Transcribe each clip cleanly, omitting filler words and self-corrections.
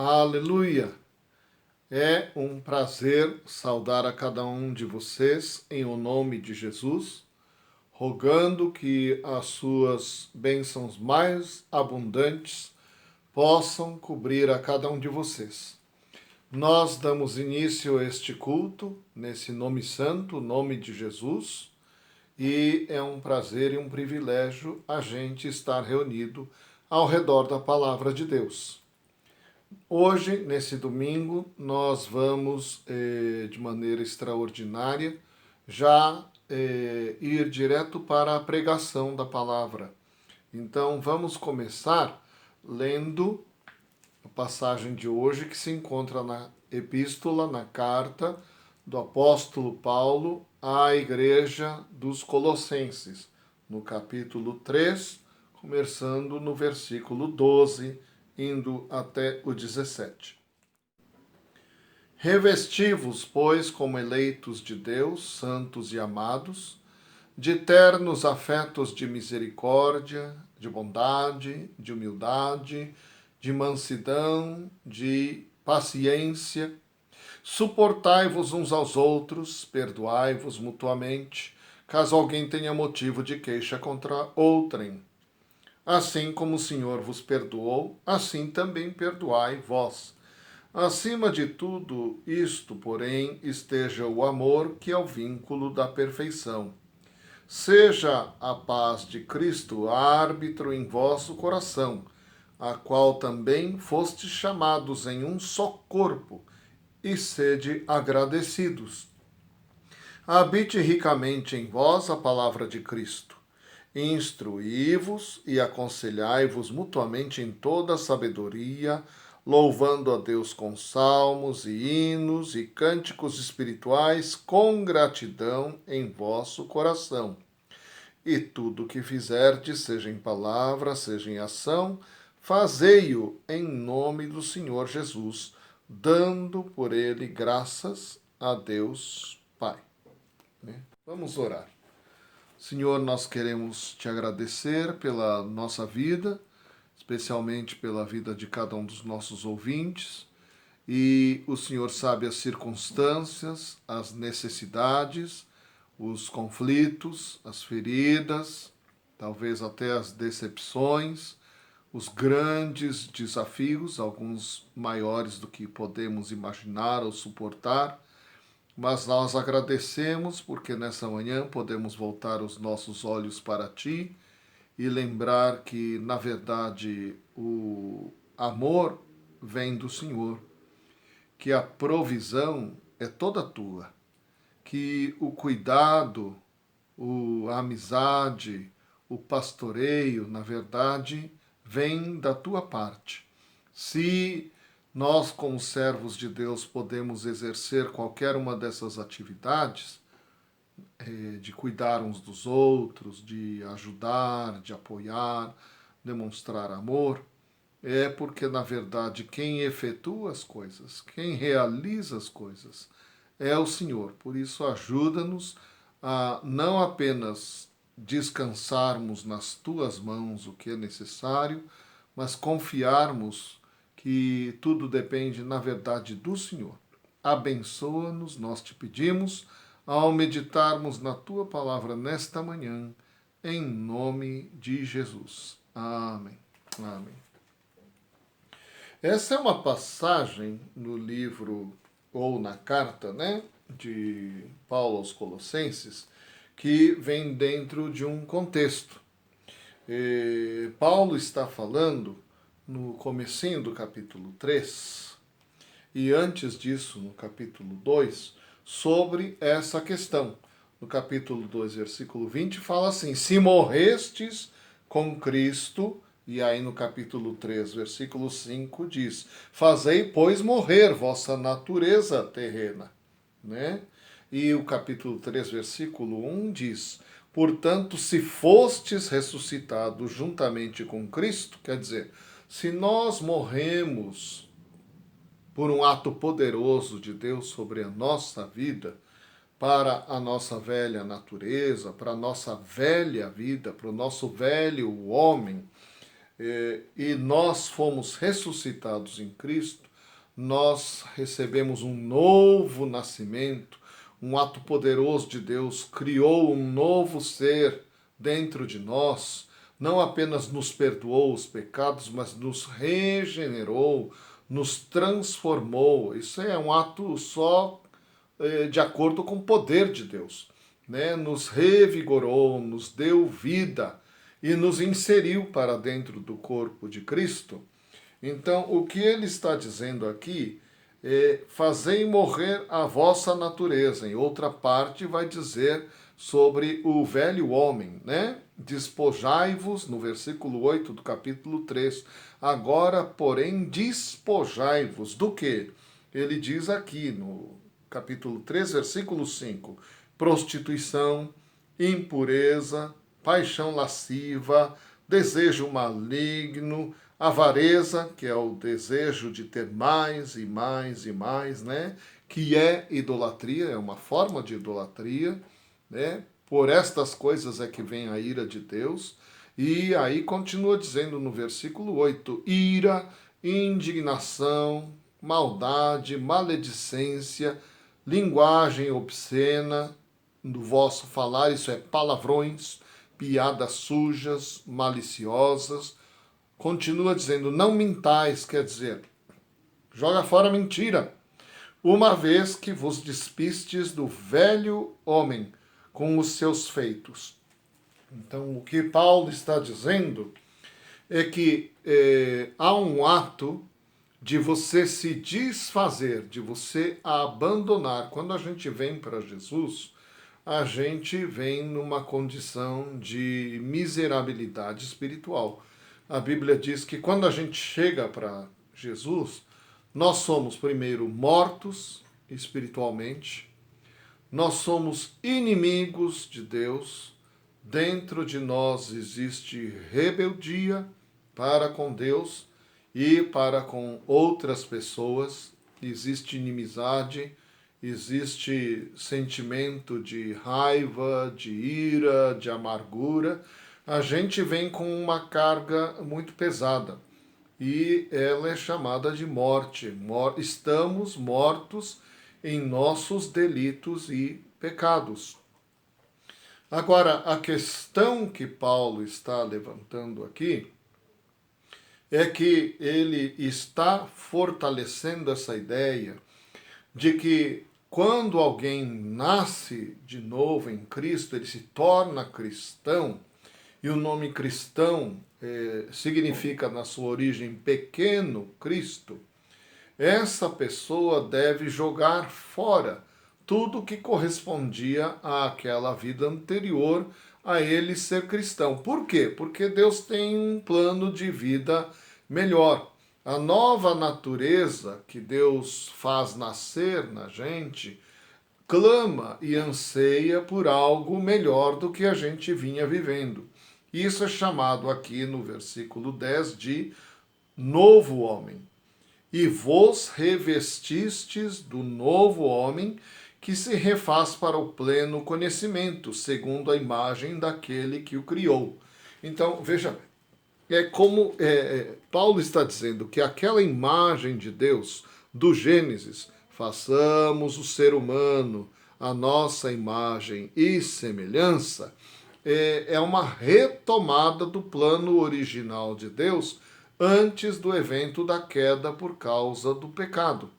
Aleluia! É um prazer saudar a cada um de vocês em o nome de Jesus, rogando que as suas bênçãos mais abundantes possam cobrir a cada um de vocês. Nós damos início a este culto nesse nome santo, o nome de Jesus, e é um prazer e um privilégio a gente estar reunido ao redor da palavra de Deus. Hoje, nesse domingo, nós vamos, de maneira extraordinária, já ir direto para a pregação da palavra. Então, vamos começar lendo a passagem de hoje que se encontra na epístola, na carta do apóstolo Paulo à igreja dos Colossenses, no capítulo 3, começando no versículo 12, indo até o 17. Revesti-vos, pois, como eleitos de Deus, santos e amados, de ternos afetos de misericórdia, de bondade, de humildade, de mansidão, de paciência. Suportai-vos uns aos outros, perdoai-vos mutuamente, caso alguém tenha motivo de queixa contra outrem. Assim como o Senhor vos perdoou, assim também perdoai vós. Acima de tudo isto, porém, esteja o amor, que é o vínculo da perfeição. Seja a paz de Cristo árbitro em vosso coração, a qual também fostes chamados em um só corpo, e sede agradecidos. Habite ricamente em vós a palavra de Cristo. Instruí-vos e aconselhai-vos mutuamente em toda a sabedoria, louvando a Deus com salmos e hinos e cânticos espirituais com gratidão em vosso coração. E tudo o que fizerdes, seja em palavra, seja em ação, fazei-o em nome do Senhor Jesus, dando por ele graças a Deus Pai. Vamos orar. Senhor, nós queremos te agradecer pela nossa vida, especialmente pela vida de cada um dos nossos ouvintes. E o Senhor sabe as circunstâncias, as necessidades, os conflitos, as feridas, talvez até as decepções, os grandes desafios, alguns maiores do que podemos imaginar ou suportar. Mas nós agradecemos porque nessa manhã podemos voltar os nossos olhos para Ti e lembrar que, na verdade, o amor vem do Senhor, que a provisão é toda Tua, que o cuidado, a amizade, o pastoreio, na verdade, vem da Tua parte. Se nós, como servos de Deus, podemos exercer qualquer uma dessas atividades, de cuidar uns dos outros, de ajudar, de apoiar, demonstrar amor, é porque, na verdade, quem efetua as coisas, quem realiza as coisas, é o Senhor. Por isso, ajuda-nos a não apenas descansarmos nas Tuas mãos o que é necessário, mas confiarmos que tudo depende, na verdade, do Senhor. Abençoa-nos, nós te pedimos, ao meditarmos na Tua palavra nesta manhã, em nome de Jesus. Amém. Amém. Essa é uma passagem no livro, ou na carta, de Paulo aos Colossenses, que vem dentro de um contexto. Paulo está falando no comecinho do capítulo 3, e antes disso, no capítulo 2, sobre essa questão. No capítulo 2, versículo 20, fala assim: se morrestes com Cristo, e aí no capítulo 3, versículo 5, diz: fazei, pois, morrer vossa natureza terrena. E o capítulo 3, versículo 1 diz: portanto, se fostes ressuscitados juntamente com Cristo, quer dizer, se nós morremos por um ato poderoso de Deus sobre a nossa vida, para a nossa velha natureza, para a nossa velha vida, para o nosso velho homem, e nós fomos ressuscitados em Cristo, nós recebemos um novo nascimento, um ato poderoso de Deus criou um novo ser dentro de nós, não apenas nos perdoou os pecados, mas nos regenerou, nos transformou. Isso é um ato só de acordo com o poder de Deus, né? Nos revigorou, nos deu vida e nos inseriu para dentro do corpo de Cristo. Então, o que ele está dizendo aqui é: fazei morrer a vossa natureza. Em outra parte, vai dizer sobre o velho homem, né? Despojai-vos, no versículo 8 do capítulo 3. Agora, porém, despojai-vos do quê? Ele diz aqui no capítulo 3, versículo 5: prostituição, impureza, paixão lasciva, desejo maligno, avareza, que é o desejo de ter mais e mais e mais, né? Que é idolatria, é uma forma de idolatria, né? Por estas coisas é que vem a ira de Deus. E aí continua dizendo no versículo 8: ira, indignação, maldade, maledicência, linguagem obscena do vosso falar, isso é palavrões, piadas sujas, maliciosas. Continua dizendo: não mintais, quer dizer, joga fora a mentira, uma vez que vos despistes do velho homem com os seus feitos. Então, o que Paulo está dizendo é que há um ato de você se desfazer, de você abandonar. Quando a gente vem para Jesus, a gente vem numa condição de miserabilidade espiritual. A Bíblia diz que quando a gente chega para Jesus, nós somos primeiro mortos espiritualmente, nós somos inimigos de Deus, dentro de nós existe rebeldia para com Deus e para com outras pessoas, existe inimizade, existe sentimento de raiva, de ira, de amargura. A gente vem com uma carga muito pesada e ela é chamada de morte. Estamos mortos em nossos delitos e pecados. Agora, a questão que Paulo está levantando aqui é que ele está fortalecendo essa ideia de que quando alguém nasce de novo em Cristo, ele se torna cristão, e o nome cristão significa, na sua origem, pequeno Cristo. Essa pessoa deve jogar fora tudo que correspondia àquela vida anterior a ele ser cristão. Por quê? Porque Deus tem um plano de vida melhor. A nova natureza que Deus faz nascer na gente clama e anseia por algo melhor do que a gente vinha vivendo. Isso é chamado aqui no versículo 10 de novo homem. E vos revestistes do novo homem, que se refaz para o pleno conhecimento, segundo a imagem daquele que o criou. Então, veja, como Paulo está dizendo que aquela imagem de Deus, do Gênesis, façamos o ser humano a nossa imagem e semelhança, é uma retomada do plano original de Deus antes do evento da queda por causa do pecado.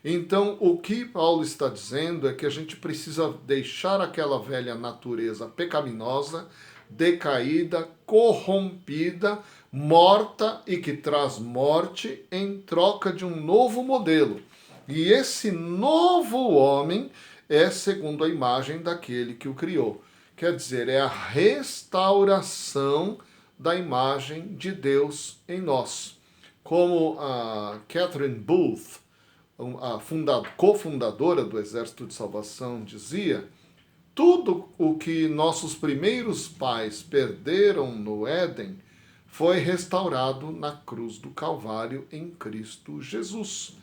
Então, o que Paulo está dizendo é que a gente precisa deixar aquela velha natureza pecaminosa, decaída, corrompida, morta e que traz morte, em troca de um novo modelo. E esse novo homem é segundo a imagem daquele que o criou. Quer dizer, é a restauração da imagem de Deus em nós. Como a Catherine Booth, a cofundadora do Exército de Salvação, dizia: tudo o que nossos primeiros pais perderam no Éden foi restaurado na cruz do Calvário em Cristo Jesus.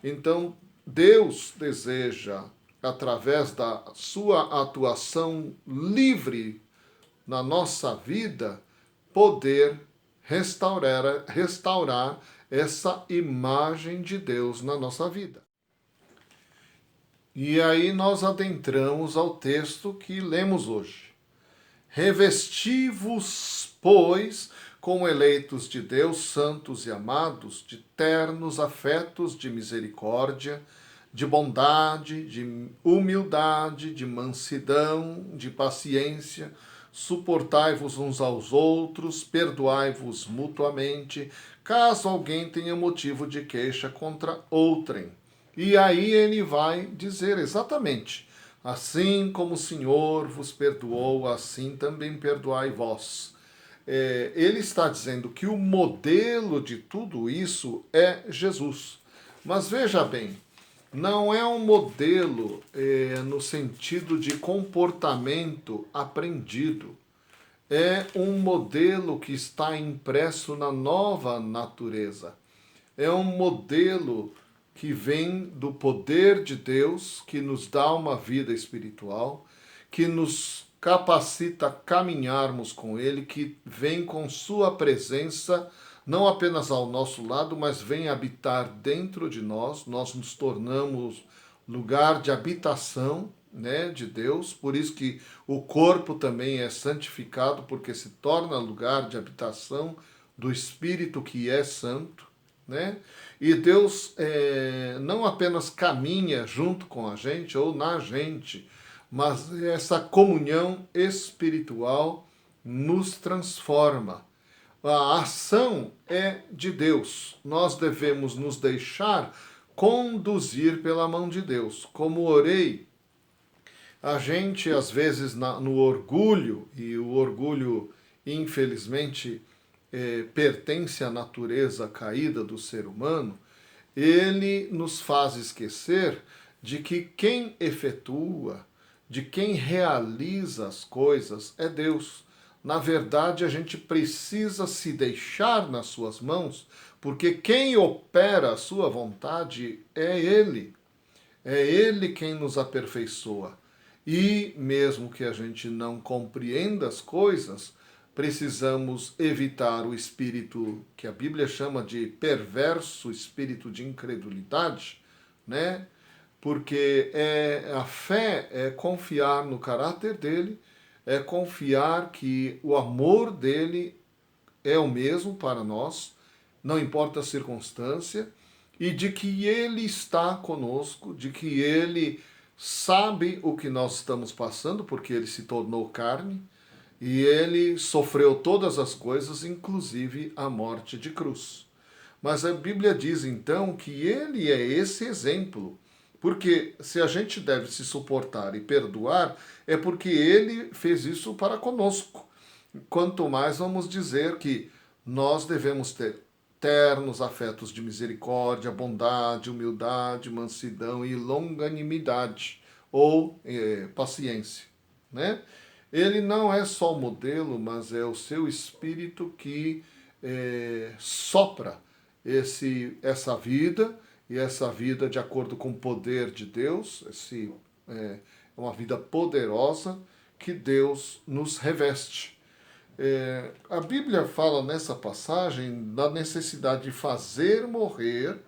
Então, Deus deseja, através da sua atuação livre na nossa vida, poder restaurar essa imagem de Deus na nossa vida. E aí nós adentramos ao texto que lemos hoje. Revesti-vos, pois, como eleitos de Deus, santos e amados, de ternos afetos de misericórdia, de bondade, de humildade, de mansidão, de paciência, suportai-vos uns aos outros, perdoai-vos mutuamente, caso alguém tenha motivo de queixa contra outrem. E aí ele vai dizer exatamente: assim como o Senhor vos perdoou, assim também perdoai vós. Ele está dizendo que o modelo de tudo isso é Jesus. Mas veja bem, não é um modelo no sentido de comportamento aprendido. É um modelo que está impresso na nova natureza. É um modelo que vem do poder de Deus, que nos dá uma vida espiritual, que nos capacita a caminharmos com Ele, que vem com Sua presença, não apenas ao nosso lado, mas vem habitar dentro de nós. Nós nos tornamos lugar de habitação, né, de Deus. Por isso que o corpo também é santificado, porque se torna lugar de habitação do Espírito que é santo, né? E Deus não apenas caminha junto com a gente ou na gente, mas essa comunhão espiritual nos transforma. A ação é de Deus. Nós devemos nos deixar conduzir pela mão de Deus. Como orei, a gente às vezes no orgulho, e o orgulho infelizmente pertence à natureza caída do ser humano, ele nos faz esquecer de que quem efetua, de quem realiza as coisas é Deus. Na verdade, a gente precisa se deixar nas suas mãos, porque quem opera a sua vontade é Ele. É Ele quem nos aperfeiçoa. E mesmo que a gente não compreenda as coisas, precisamos evitar o espírito que a Bíblia chama de perverso espírito de incredulidade, né? Porque a fé é confiar no caráter dele, é confiar que o amor dele é o mesmo para nós, não importa a circunstância, e de que ele está conosco, de que ele sabe o que nós estamos passando, porque ele se tornou carne, e ele sofreu todas as coisas, inclusive a morte de cruz. Mas a Bíblia diz então que ele é esse exemplo, porque se a gente deve se suportar e perdoar, é porque ele fez isso para conosco. Quanto mais vamos dizer que nós devemos ter ternos afetos de misericórdia, bondade, humildade, mansidão e longanimidade, ou paciência, né? Ele não é só o modelo, mas é o seu espírito que sopra essa vida, e essa vida de acordo com o poder de Deus, é uma vida poderosa que Deus nos reveste. A Bíblia fala nessa passagem da necessidade de fazer morrer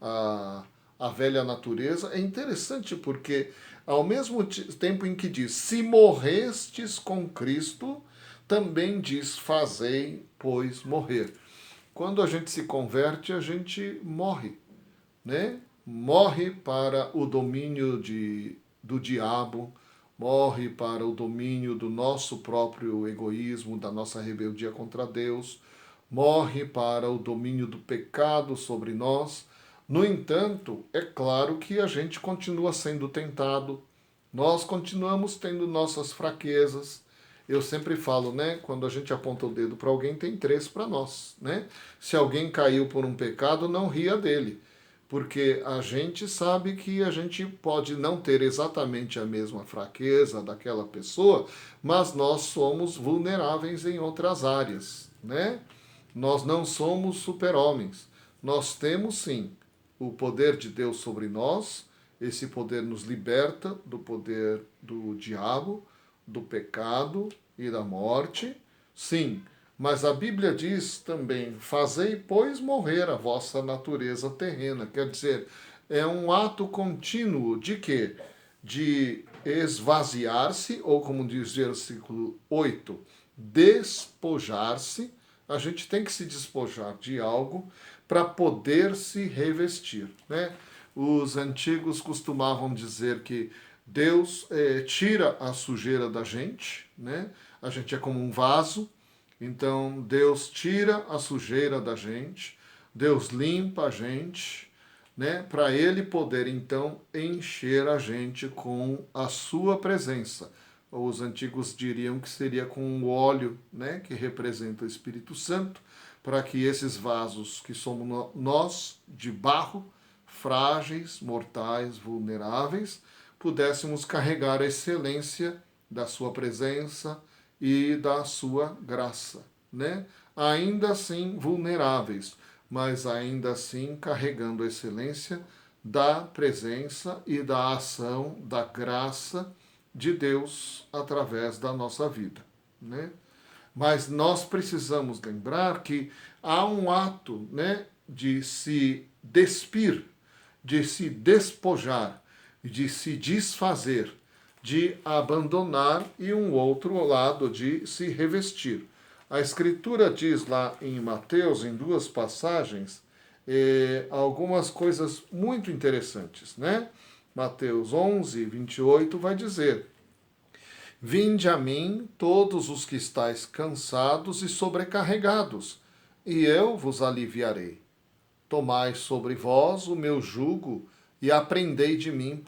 a velha natureza. É interessante porque, ao mesmo tempo em que diz, se morrestes com Cristo, também diz, fazei, pois, morrer. Quando a gente se converte, a gente morre, né? Morre para o domínio do diabo, morre para o domínio do nosso próprio egoísmo, da nossa rebeldia contra Deus, morre para o domínio do pecado sobre nós. No entanto, é claro que a gente continua sendo tentado, nós continuamos tendo nossas fraquezas. Eu sempre falo, né? Quando a gente aponta o dedo para alguém, tem três para nós, né? Se alguém caiu por um pecado, não ria dele, porque a gente sabe que a gente pode não ter exatamente a mesma fraqueza daquela pessoa, mas nós somos vulneráveis em outras áreas, né? Nós não somos super-homens. Nós temos sim o poder de Deus sobre nós. Esse poder nos liberta do poder do diabo, do pecado e da morte. Sim, Mas a Bíblia diz também: fazei, pois, morrer a vossa natureza terrena. Quer dizer, é um ato contínuo de quê? De esvaziar-se, ou como diz o versículo 8, despojar-se. A gente tem que se despojar de algo para poder se revestir, né? Os antigos costumavam dizer que Deus tira a sujeira da gente, né? A gente é como um vaso, então Deus tira a sujeira da gente, Deus limpa a gente, né? Para Ele poder então encher a gente com a sua presença. Os antigos diriam que seria com o óleo, né? Que representa o Espírito Santo, para que esses vasos que somos nós, de barro, frágeis, mortais, vulneráveis, pudéssemos carregar a excelência da sua presença e da sua graça, né? Ainda assim vulneráveis, mas ainda assim carregando a excelência da presença e da ação da graça de Deus através da nossa vida, né? Mas nós precisamos lembrar que há um ato, né, de se despir, de se despojar, de se desfazer, de abandonar e um outro lado de se revestir. A Escritura diz lá em Mateus, em duas passagens, algumas coisas muito interessantes, né? Mateus 11, 28 vai dizer: vinde a mim todos os que estáis cansados e sobrecarregados, e eu vos aliviarei. Tomai sobre vós o meu jugo e aprendei de mim,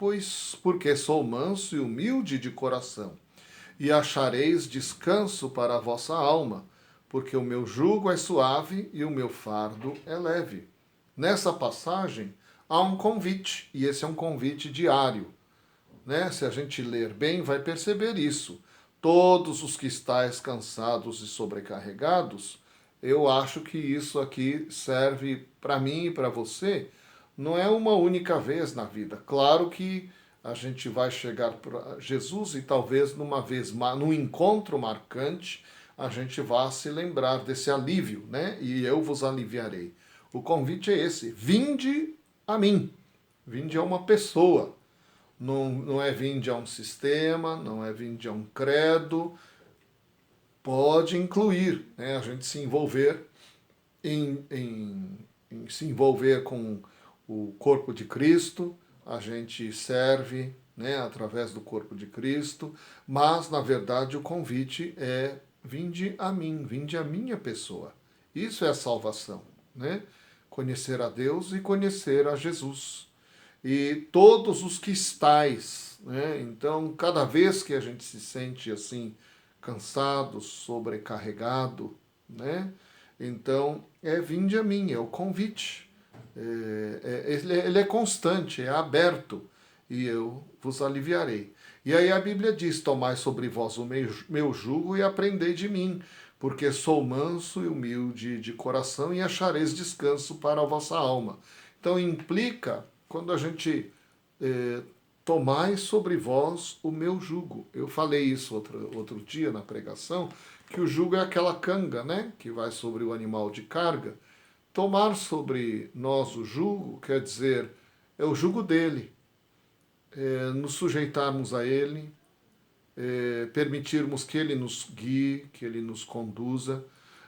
porque sou manso e humilde de coração, e achareis descanso para a vossa alma, porque o meu jugo é suave e o meu fardo é leve. Nessa passagem há um convite, e esse é um convite diário, né? Se a gente ler bem, vai perceber isso. Todos os que estáis cansados e sobrecarregados, eu acho que isso aqui serve para mim e para você, não é uma única vez na vida. Claro que a gente vai chegar para Jesus e talvez num encontro marcante, a gente vá se lembrar desse alívio, né? E eu vos aliviarei. O convite é esse: vinde a mim. Vinde a uma pessoa. Não é vinde a um sistema, não é vinde a um credo. Pode incluir, né, a gente se envolver em se envolver com o corpo de Cristo, a gente serve, né, através do corpo de Cristo, mas na verdade o convite é: vinde a mim, vinde a minha pessoa. Isso é a salvação, né? Conhecer a Deus e conhecer a Jesus. E todos os que estais, né? Então, cada vez que a gente se sente assim, cansado, sobrecarregado, né? Então, vinde a mim, é o convite. Ele é constante, é aberto, e eu vos aliviarei. E aí a Bíblia diz: tomai sobre vós o meu jugo e aprendei de mim, porque sou manso e humilde de coração, e achareis descanso para a vossa alma. Então implica, quando a gente tomai sobre vós o meu jugo. Eu falei isso outro dia na pregação, que o jugo é aquela canga, né, que vai sobre o animal de carga. Tomar sobre nós o jugo quer dizer, é o jugo dele, nos sujeitarmos a ele, permitirmos que ele nos guie, que ele nos conduza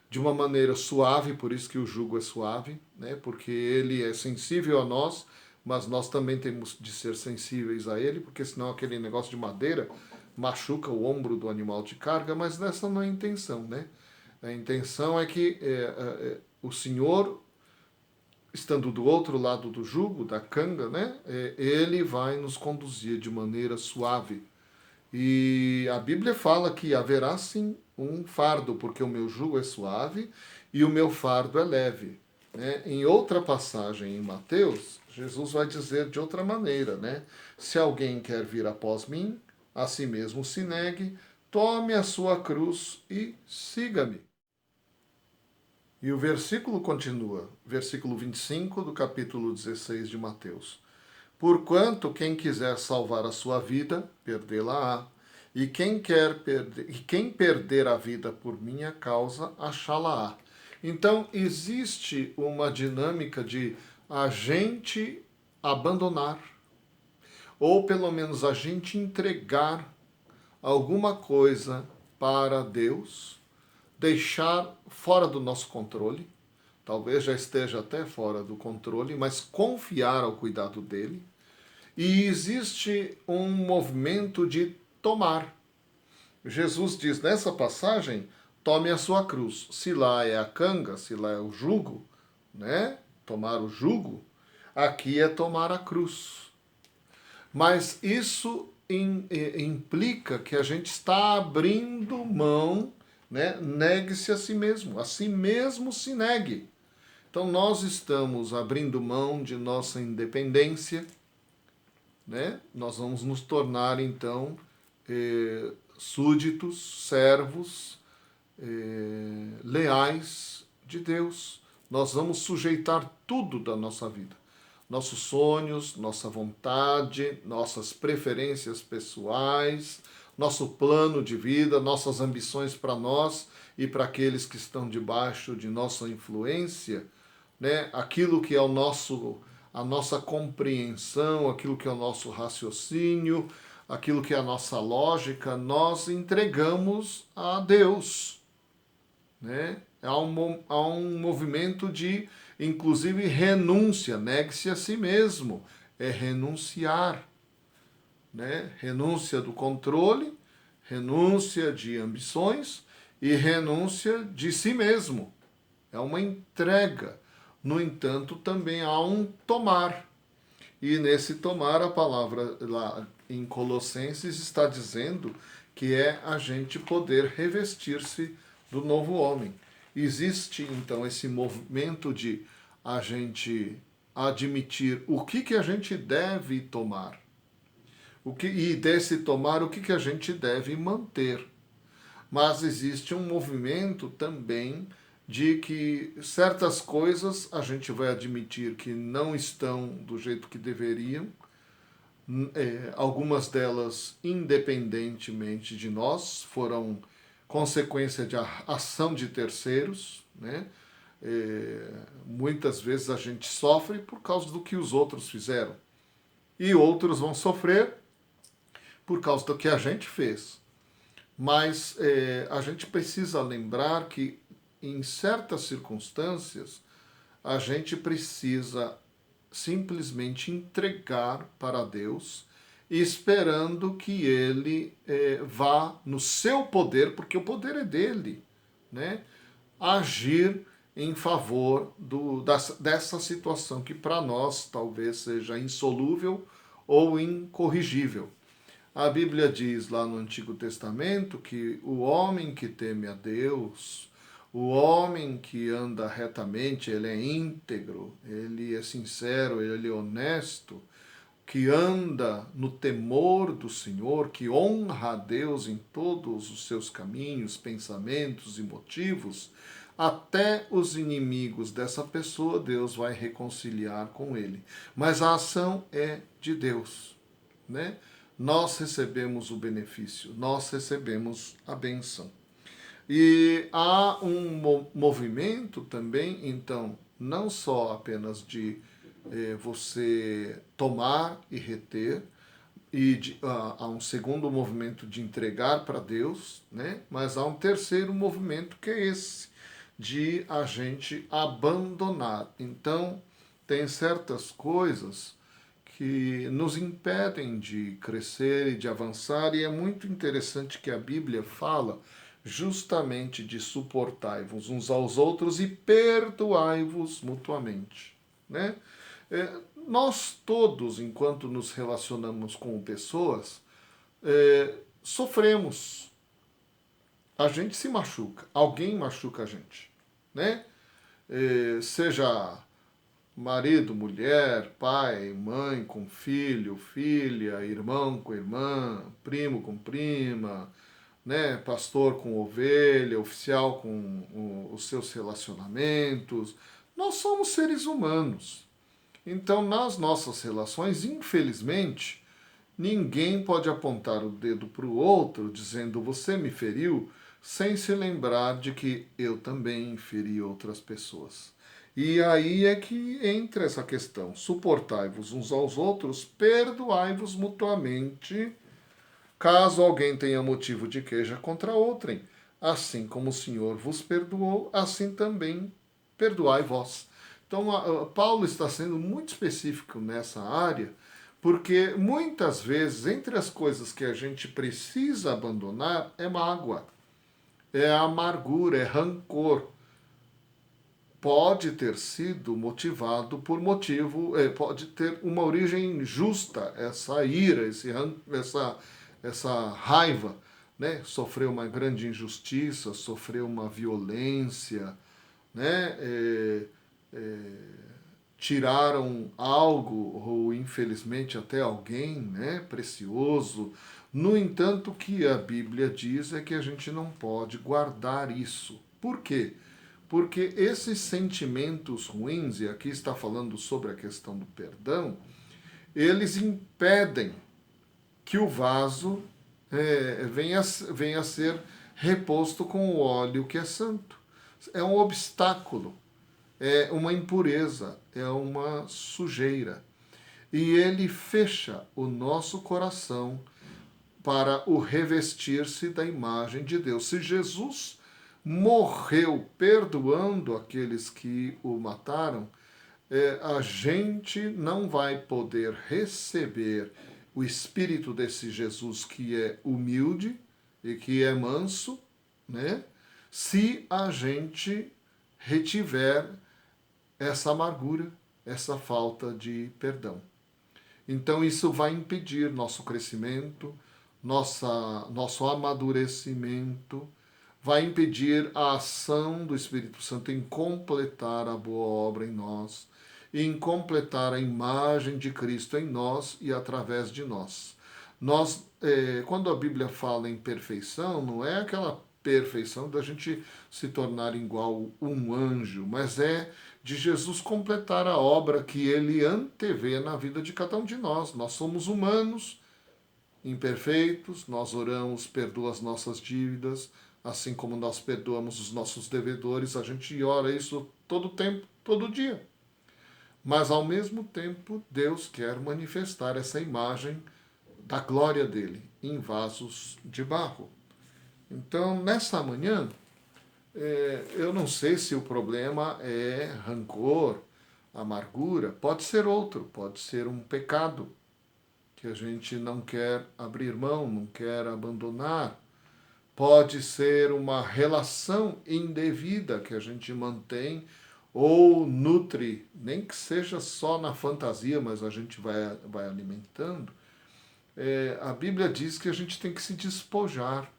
de uma maneira suave, por isso que o jugo é suave, né? Porque ele é sensível a nós, mas nós também temos de ser sensíveis a ele, porque senão aquele negócio de madeira machuca o ombro do animal de carga, mas essa não é a intenção, né? A intenção é que o Senhor, estando do outro lado do jugo, da canga, né? Ele vai nos conduzir de maneira suave. E a Bíblia fala que haverá sim um fardo, porque o meu jugo é suave e o meu fardo é leve, né? Em outra passagem em Mateus, Jesus vai dizer de outra maneira, né? Se alguém quer vir após mim, a si mesmo se negue, tome a sua cruz e siga-me. E o versículo continua, versículo 25 do capítulo 16 de Mateus. Porquanto quem quiser salvar a sua vida, perdê-la-á. quem perder a vida por minha causa, achá-la-á. Então, existe uma dinâmica de a gente abandonar, ou pelo menos a gente entregar alguma coisa para Deus, deixar fora do nosso controle, talvez já esteja até fora do controle, mas confiar ao cuidado dele. E existe um movimento de tomar. Jesus diz nessa passagem: tome a sua cruz. Se lá é a canga, se lá é o jugo, né? Tomar o jugo, aqui é tomar a cruz. Mas isso implica que a gente está abrindo mão, né? Negue-se a si mesmo se negue. Então nós estamos abrindo mão de nossa independência, né? Nós vamos nos tornar então súditos, servos, leais de Deus. Nós vamos sujeitar tudo da nossa vida. Nossos sonhos, nossa vontade, nossas preferências pessoais, nosso plano de vida, nossas ambições para nós e para aqueles que estão debaixo de nossa influência, né? Aquilo que é a nossa compreensão, aquilo que é o nosso raciocínio, aquilo que é a nossa lógica, nós entregamos a Deus, né? Há um movimento de, inclusive, renúncia, negue-se a si mesmo, é renunciar, né? Renúncia do controle, renúncia de ambições e renúncia de si mesmo. É uma entrega. No entanto, também há um tomar. E nesse tomar, a palavra lá em Colossenses está dizendo que é a gente poder revestir-se do novo homem. Existe então esse movimento de a gente admitir o que a gente deve tomar. E desse tomar, o que a gente deve manter. Mas existe um movimento também de que certas coisas a gente vai admitir que não estão do jeito que deveriam, algumas delas, independentemente de nós, foram consequência de ação de terceiros, né? Muitas vezes a gente sofre por causa do que os outros fizeram. E outros vão sofrer por causa do que a gente fez. Mas a gente precisa lembrar que, em certas circunstâncias, a gente precisa simplesmente entregar para Deus, esperando que Ele vá no seu poder, porque o poder é dele, né? Agir em favor dessa situação que para nós talvez seja insolúvel ou incorrigível. A Bíblia diz lá no Antigo Testamento que o homem que teme a Deus, o homem que anda retamente, ele é íntegro, ele é sincero, ele é honesto, que anda no temor do Senhor, que honra a Deus em todos os seus caminhos, pensamentos e motivos, até os inimigos dessa pessoa Deus vai reconciliar com ele. Mas a ação é de Deus, né? Nós recebemos o benefício, nós recebemos a benção. E há um movimento também, então, não só apenas de você tomar e reter, há um segundo movimento de entregar para Deus, né? Mas há um terceiro movimento que é esse, de a gente abandonar. Então, tem certas coisas que nos impedem de crescer e de avançar, e é muito interessante que a Bíblia fala justamente de suportai-vos uns aos outros e perdoai-vos mutuamente, né? Nós todos, enquanto nos relacionamos com pessoas, sofremos. A gente se machuca, alguém machuca a gente, né? Seja marido, mulher, pai, mãe com filho, filha, irmão com irmã, primo com prima, né? Pastor com ovelha, oficial com os seus relacionamentos. Nós somos seres humanos. Então, nas nossas relações, infelizmente, Ninguém pode apontar o dedo para o outro dizendo você me feriu, sem se lembrar de que eu também feri outras pessoas. E aí é que entra essa questão: suportai-vos uns aos outros, perdoai-vos mutuamente, caso alguém tenha motivo de queixa contra outrem. Assim como o Senhor vos perdoou, assim também perdoai vós. Então, Paulo está sendo muito específico nessa área, porque muitas vezes, entre as coisas que a gente precisa abandonar, é mágoa, é amargura, é rancor. Pode ter sido motivado por motivo, pode ter uma origem justa, essa ira, essa raiva, né? Sofreu uma grande injustiça, sofreu uma violência, né? Tiraram algo, ou infelizmente até alguém, né? Precioso. No entanto, o que a Bíblia diz é que a gente não pode guardar isso. Por quê? Porque esses sentimentos ruins, e aqui está falando sobre a questão do perdão, eles impedem que o vaso venha a ser reposto com o óleo que é santo. É um obstáculo, é uma impureza, é uma sujeira. E ele fecha o nosso coração para o revestir-se da imagem de Deus. Se Jesus morreu perdoando aqueles que o mataram, a gente não vai poder receber o espírito desse Jesus que é humilde e que é manso, né? Se a gente retiver essa amargura, essa falta de perdão. Então isso vai impedir nosso crescimento, nosso amadurecimento, vai impedir a ação do Espírito Santo em completar a boa obra em nós, em completar a imagem de Cristo em nós e através de nós. Quando a Bíblia fala em perfeição, não é aquela perfeição da gente se tornar igual um anjo, mas é de Jesus completar a obra que ele antevê na vida de cada um de nós. Nós somos humanos, imperfeitos, nós oramos, perdoa as nossas dívidas, assim como nós perdoamos os nossos devedores, a gente ora isso todo tempo, todo dia. Mas ao mesmo tempo, Deus quer manifestar essa imagem da glória dele em vasos de barro. Então, nessa manhã, eu não sei se o problema é rancor, amargura, pode ser outro, pode ser um pecado que a gente não quer abrir mão, não quer abandonar. Pode ser uma relação indevida que a gente mantém ou nutre, nem que seja só na fantasia, mas a gente vai alimentando. A Bíblia diz que a gente tem que se despojar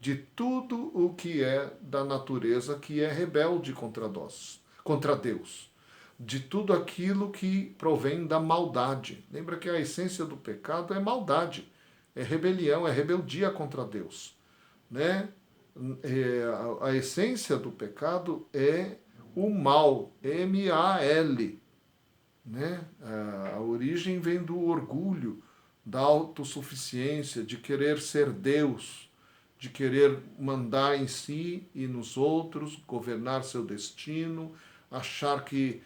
de tudo o que é da natureza que é rebelde contra Deus, de tudo aquilo que provém da maldade. Lembra que a essência do pecado é maldade, é rebelião, é rebeldia contra Deus, né? A essência do pecado é o mal, M-A-L, né? A origem vem do orgulho, da autossuficiência, de querer ser Deus, de querer mandar em si e nos outros, governar seu destino, achar que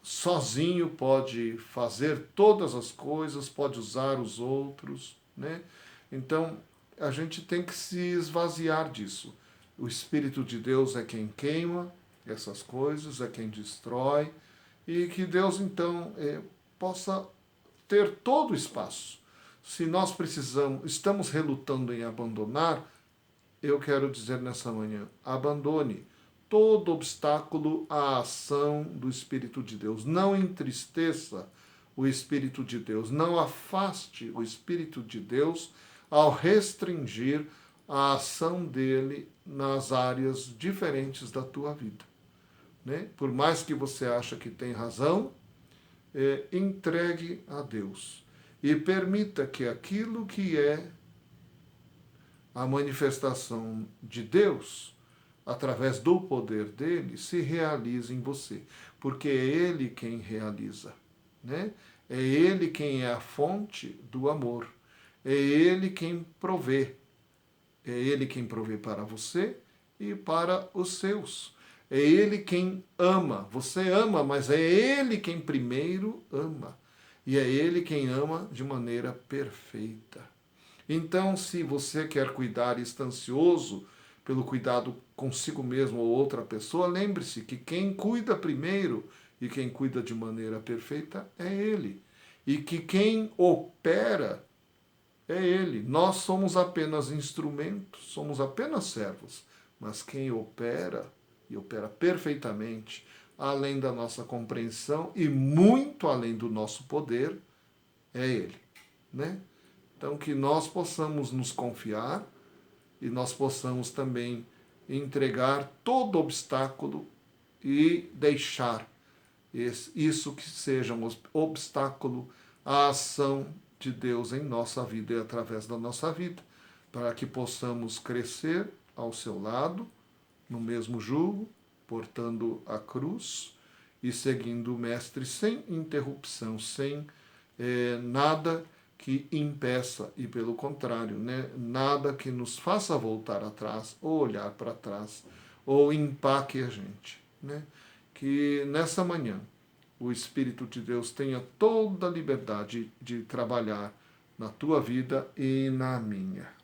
sozinho pode fazer todas as coisas, pode usar os outros, né? Então, a gente tem que se esvaziar disso. O Espírito de Deus é quem queima essas coisas, é quem destrói, e que Deus, então, possa ter todo o espaço. Se nós estamos relutando em abandonar, eu quero dizer nessa manhã, abandone todo obstáculo à ação do Espírito de Deus. Não entristeça o Espírito de Deus. Não afaste o Espírito de Deus ao restringir a ação dele nas áreas diferentes da tua vida. Né? Por mais que você ache que tem razão, entregue a Deus. E permita que aquilo que é a manifestação de Deus, através do poder dele, se realiza em você. Porque é ele quem realiza, né? É ele quem é a fonte do amor. É Ele quem provê. É Ele quem provê para você e para os seus. É Ele quem ama. Você ama, mas é Ele quem primeiro ama. E é Ele quem ama de maneira perfeita. Então, se você quer cuidar e está ansioso pelo cuidado consigo mesmo ou outra pessoa, lembre-se que quem cuida primeiro e quem cuida de maneira perfeita é Ele. E que quem opera é Ele. Nós somos apenas instrumentos, somos apenas servos. Mas quem opera, e opera perfeitamente, além da nossa compreensão e muito além do nosso poder, é Ele, né? Então, que nós possamos nos confiar e nós possamos também entregar todo obstáculo e deixar isso que seja um obstáculo à ação de Deus em nossa vida e através da nossa vida, para que possamos crescer ao seu lado, no mesmo jugo, portando a cruz e seguindo o Mestre sem interrupção, sem nada que impeça, e pelo contrário, né, nada que nos faça voltar atrás, ou olhar para trás, ou empaque a gente. Né? Que nessa manhã o Espírito de Deus tenha toda a liberdade de trabalhar na tua vida e na minha.